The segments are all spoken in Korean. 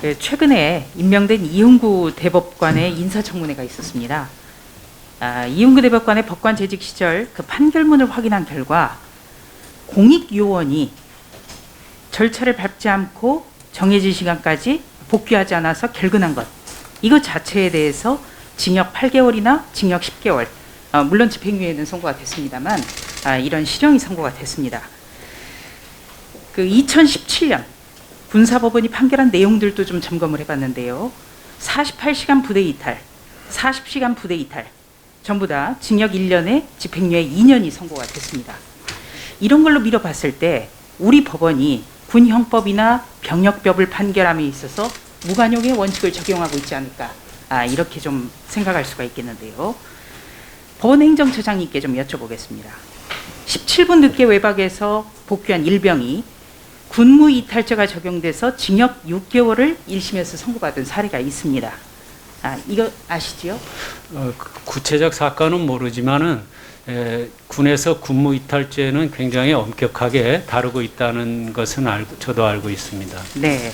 최근에 임명된 이용구 대법관의 인사청문회가 있었습니다. 이용구 대법관의 법관 재직 시절 그 판결문을 확인한 결과 공익요원이 절차를 밟지 않고 정해진 시간까지 복귀하지 않아서 결근한 것, 이것 자체에 대해서 징역 8개월이나 징역 10개월, 물론 집행유예는 선고가 됐습니다만 이런 실형이 선고가 됐습니다. 그 2017년 군사법원이 판결한 내용들도 좀 점검을 해봤는데요. 48시간 부대 이탈, 40시간 부대 이탈, 전부 다 징역 1년에 집행유예 2년이 선고가 됐습니다. 이런 걸로 미뤄봤을 때 우리 법원이 군형법이나 병역법을 판결함에 있어서 무관용의 원칙을 적용하고 있지 않을까, 이렇게 좀 생각할 수가 있겠는데요. 법원행정처장님께 좀 여쭤보겠습니다. 17분 늦게 외박해서 복귀한 일병이 군무 이탈죄가 적용돼서 징역 6개월을 1심에서 선고받은 사례가 있습니다. 이거 아시죠? 구체적 사건은 모르지만은 군에서 군무 이탈죄는 굉장히 엄격하게 다루고 있다는 것은 저도 알고 있습니다. 네.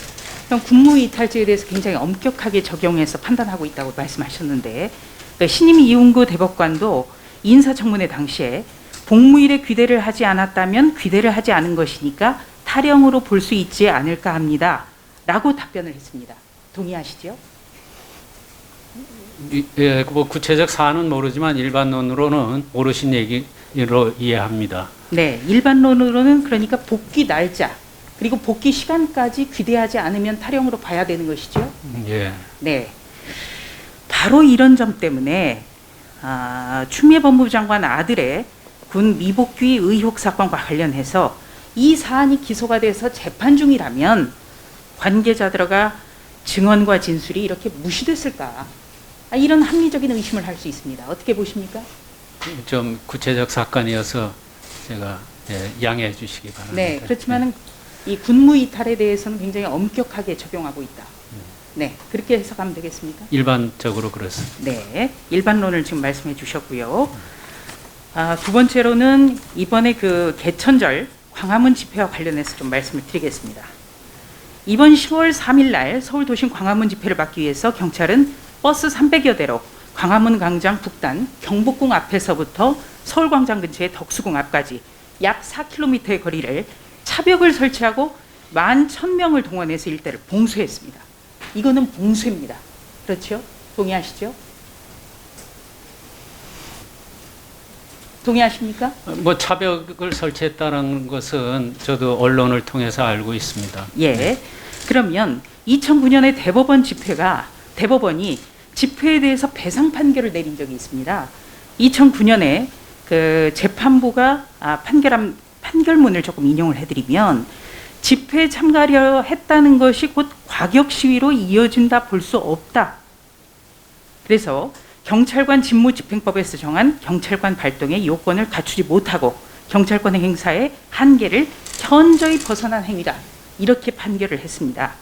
그럼 군무 이탈죄에 대해서 굉장히 엄격하게 적용해서 판단하고 있다고 말씀하셨는데, 신임 이용구 대법관도 인사청문회 당시에 복무일에 귀대를 하지 않았다면 귀대를 하지 않은 것이니까 탈형으로 볼 수 있지 않을까 합니다. 라고 답변을 했습니다. 동의하시죠? 예, 뭐 구체적 사안은 모르지만 일반론으로는 오르신 얘기로 이해합니다. 네, 일반론으로는 그러니까 복귀 날짜 그리고 복귀 시간까지 귀대하지 않으면 탈형으로 봐야 되는 것이죠. 예. 네, 바로 이런 점 때문에 추미애 법무부 장관 아들의 군 미복귀 의혹 사건과 관련해서 이 사안이 기소가 돼서 재판 중이라면 관계자들과 증언과 진술이 이렇게 무시됐을까? 이런 합리적인 의심을 할 수 있습니다. 어떻게 보십니까? 좀 구체적 사건이어서 제가 양해해 주시기 바랍니다. 네, 그렇지만은 이 군무 이탈에 대해서는 굉장히 엄격하게 적용하고 있다. 네, 그렇게 해석하면 되겠습니까? 일반적으로 그렇습니다. 네, 일반론을 지금 말씀해 주셨고요. 두 번째로는 이번에 그 개천절 광화문 집회와 관련해서 좀 말씀을 드리겠습니다. 이번 10월 3일 날 서울 도심 광화문 집회를 막기 위해서 경찰은 버스 300여 대로 광화문 광장 북단 경복궁 앞에서부터 서울광장 근처의 덕수궁 앞까지 약 4km의 거리를 차벽을 설치하고 11,000명을 동원해서 일대를 봉쇄했습니다. 이거는 봉쇄입니다. 그렇죠? 동의하시죠? 동의하십니까? 뭐 차벽을 설치했다는 것은 저도 언론을 통해서 알고 있습니다. 예. 그러면 2009년에 대법원이 집회에 대해서 배상 판결을 내린 적이 있습니다. 2009년에 그 재판부가 판결문을 조금 인용을 해드리면, 집회에 참가하려 했다는 것이 곧 과격 시위로 이어진다 볼 수 없다. 그래서 경찰관 직무집행법에서 정한 경찰관 발동의 요건을 갖추지 못하고 경찰권의 행사의 한계를 현저히 벗어난 행위다. 이렇게 판결을 했습니다.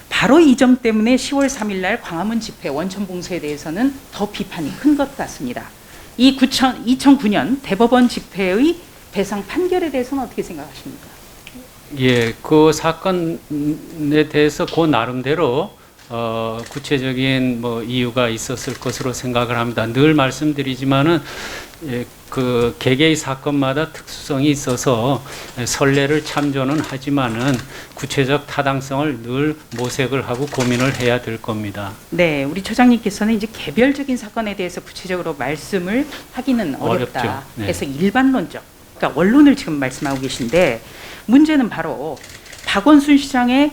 바로 이 점 때문에 10월 3일 날 광화문 집회 원천 봉쇄에 대해서는 더 비판이 큰 것 같습니다. 이 2009년 대법원 집회의 배상 판결에 대해서는 어떻게 생각하십니까? 예, 그 사건에 대해서 그 나름대로 구체적인 뭐 이유가 있었을 것으로 생각을 합니다. 늘 말씀드리지만은 그 개개의 사건마다 특수성이 있어서 선례를 참조는 하지만은 구체적 타당성을 늘 모색을 하고 고민을 해야 될 겁니다. 네, 우리 처장님께서는 이제 개별적인 사건에 대해서 구체적으로 말씀을 하기는 어렵다. 네. 그래서 일반론적, 그러니까 원론을 지금 말씀하고 계신데, 문제는 바로 박원순 시장의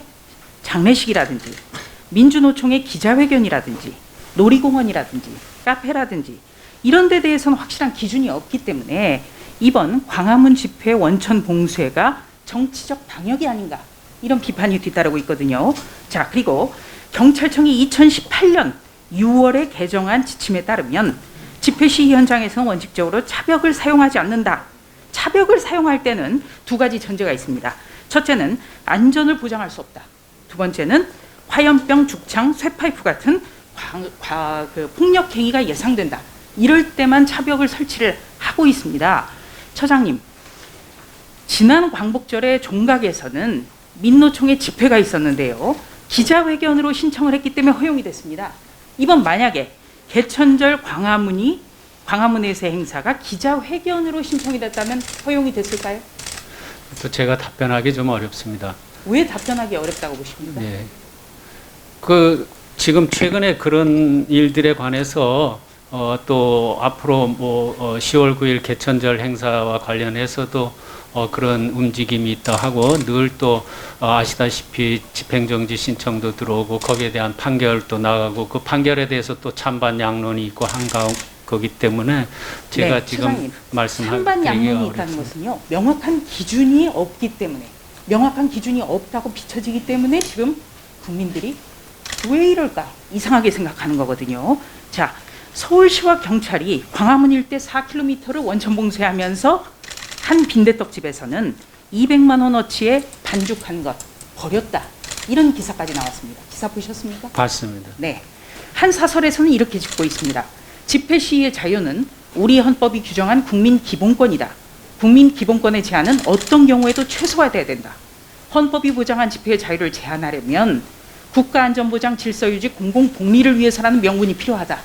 장례식이라든지 민주노총의 기자회견이라든지 놀이공원이라든지 카페라든지 이런 데 대해서는 확실한 기준이 없기 때문에 이번 광화문 집회 원천 봉쇄가 정치적 방역이 아닌가, 이런 비판이 뒤따르고 있거든요. 자, 그리고 경찰청이 2018년 6월에 개정한 지침에 따르면 집회 시위 현장에서는 원칙적으로 차벽을 사용하지 않는다. 차벽을 사용할 때는 두 가지 전제가 있습니다. 첫째는 안전을 보장할 수 없다. 두 번째는 화염병, 죽창, 쇠파이프 같은 폭력 행위가 예상된다. 이럴 때만 차벽을 설치를 하고 있습니다. 처장님, 지난 광복절에 종각에서는 민노총의 집회가 있었는데요. 기자회견으로 신청을 했기 때문에 허용이 됐습니다. 이번 만약에 개천절 광화문에서의 행사가 기자회견으로 신청이 됐다면 허용이 됐을까요? 또 제가 답변하기 좀 어렵습니다. 왜 답변하기 어렵다고 보십니까? 예. 그 지금 최근에 그런 일들에 관해서 또 앞으로 10월 9일 개천절 행사와 관련해서도 그런 움직임이 있다 하고 늘 또 아시다시피 집행정지 신청도 들어오고 거기에 대한 판결도 나가고 그 판결에 대해서 또 찬반 양론이 있고 한가한 거기 때문에 제가 네, 지금 차장님, 찬반 말씀드리기가 양론이 있다는 것은요, 명확한 기준이 없기 때문에, 명확한 기준이 없다고 비춰지기 때문에 지금 국민들이 왜 이럴까 이상하게 생각하는 거거든요. 자, 서울시와 경찰이 광화문 일대 4km를 원천 봉쇄하면서 한 빈대떡집에서는 200만 원어치의 반죽한 것 버렸다, 이런 기사까지 나왔습니다. 기사 보셨습니까? 봤습니다. 네. 한 사설에서는 이렇게 짚고 있습니다. 집회 시위의 자유는 우리 헌법이 규정한 국민 기본권이다. 국민 기본권의 제한은 어떤 경우에도 최소화돼야 된다. 헌법이 보장한 집회의 자유를 제한하려면 국가안전보장 질서유지 공공복리를 위해서라는 명분이 필요하다.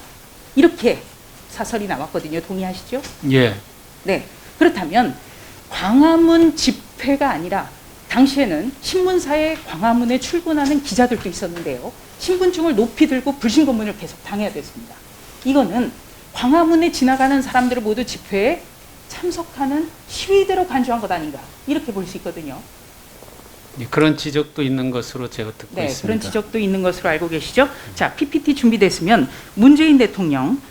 이렇게 사설이 나왔거든요. 동의하시죠? 예. 네. 그렇다면 광화문 집회가 아니라 당시에는 신문사에 광화문에 출근하는 기자들도 있었는데요. 신분증을 높이 들고 불신검문을 계속 당해야 됐습니다. 이거는 광화문에 지나가는 사람들을 모두 집회에 참석하는 시위대로 간주한 것 아닌가, 이렇게 볼 수 있거든요. 예, 그런 지적도 있는 것으로 제가 듣고 네, 있습니다. 그런 지적도 있는 것으로 알고 계시죠? 자, PPT 준비됐으면 문재인 대통령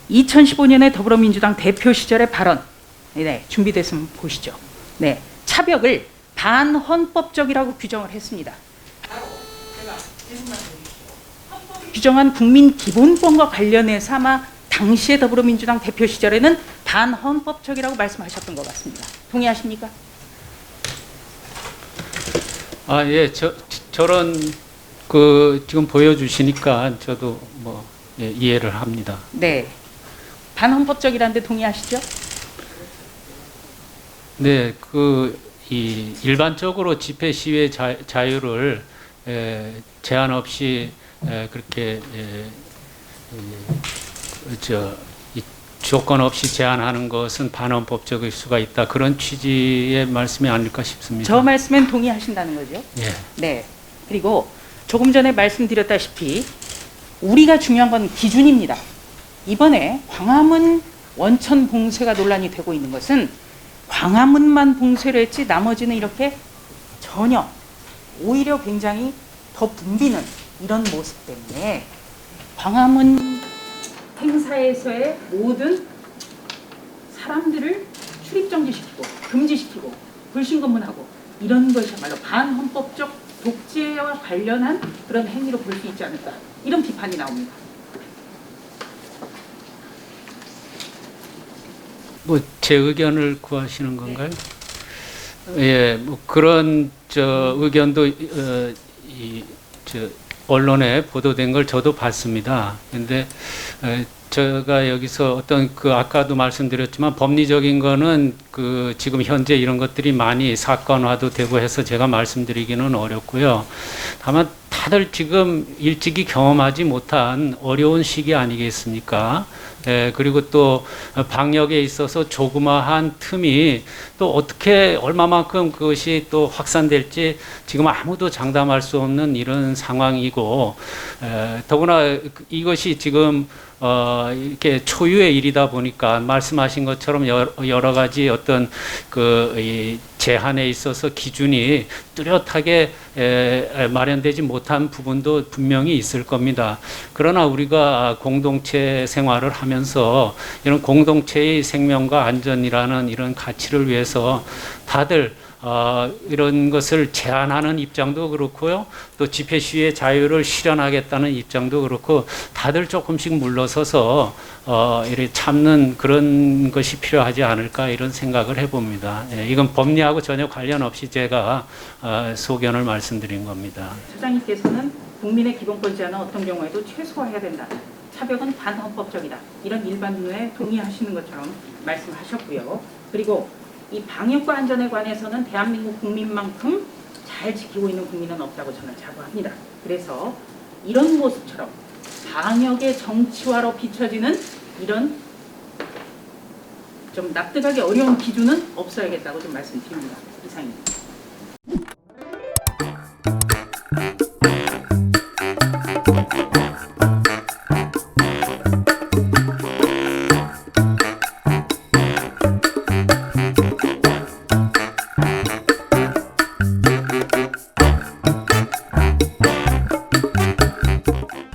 2015년에 더불어민주당 대표 시절의 발언, 네, 준비됐으면 보시죠. 네, 차벽을 반헌법적이라고 규정을 했습니다. 규정한 국민 기본권과 관련해서 아마 당시의 더불어민주당 대표 시절에는 반헌법적이라고 말씀하셨던 것 같습니다. 동의하십니까? 아, 예, 저런 그 지금 보여주시니까 저도 예, 이해를 합니다. 네, 반헌법적이라는데 동의하시죠? 네, 일반적으로 집회 시위의 자유를 제한 없이 그렇게 조건 없이 제한하는 것은 반헌법적일 수가 있다. 그런 취지의 말씀이 아닐까 싶습니다. 저 말씀엔 동의하신다는 거죠? 예. 네. 그리고 조금 전에 말씀드렸다시피 우리가 중요한 건 기준입니다. 이번에 광화문 원천 봉쇄가 논란이 되고 있는 것은 광화문만 봉쇄를 했지 나머지는 이렇게 전혀 오히려 굉장히 더 붐비는 이런 모습 때문에 광화문 행사에서의 모든 사람들을 출입정지시키고 금지시키고 불신검문하고 이런 것이야말로 반헌법적 독재와 관련한 그런 행위로 볼 수 있지 않을까, 이런 비판이 나옵니다. 제 의견을 구하시는 건가요? 예, 그런 의견도 언론에 보도된 걸 저도 봤습니다. 근데 제가 여기서 어떤 아까도 말씀드렸지만 법리적인 거는 지금 현재 이런 것들이 많이 사건화도 되고 해서 제가 말씀드리기는 어렵고요. 다만 다들 지금 일찍이 경험하지 못한 어려운 시기 아니겠습니까? 그리고 또 방역에 있어서 조그마한 틈이 또 어떻게 얼마만큼 그것이 또 확산될지 지금 아무도 장담할 수 없는 이런 상황이고, 더구나 이것이 지금 이렇게 초유의 일이다 보니까 말씀하신 것처럼 여러 가지 어떤 이 제한에 있어서 기준이 뚜렷하게 마련되지 못한 부분도 분명히 있을 겁니다. 그러나 우리가 공동체 생활을 하면서 이런 공동체의 생명과 안전이라는 이런 가치를 위해서 다들 이런 것을 제한하는 입장도 그렇고요. 또 집회 시위의 자유를 실현하겠다는 입장도 그렇고 다들 조금씩 물러서서 이렇게 참는 그런 것이 필요하지 않을까, 이런 생각을 해봅니다. 이건 법리하고 전혀 관련 없이 제가 소견을 말씀드린 겁니다. 차장님께서는 국민의 기본권 제한은 어떤 경우에도 최소화해야 된다. 차벽은 반헌법적이다. 이런 일반론에 동의하시는 것처럼 말씀하셨고요. 그리고 이 방역과 안전에 관해서는 대한민국 국민만큼 잘 지키고 있는 국민은 없다고 저는 자부합니다. 그래서 이런 모습처럼 방역의 정치화로 비춰지는 이런 좀 납득하기 어려운 기준은 없어야겠다고 좀 말씀드립니다. 이상입니다.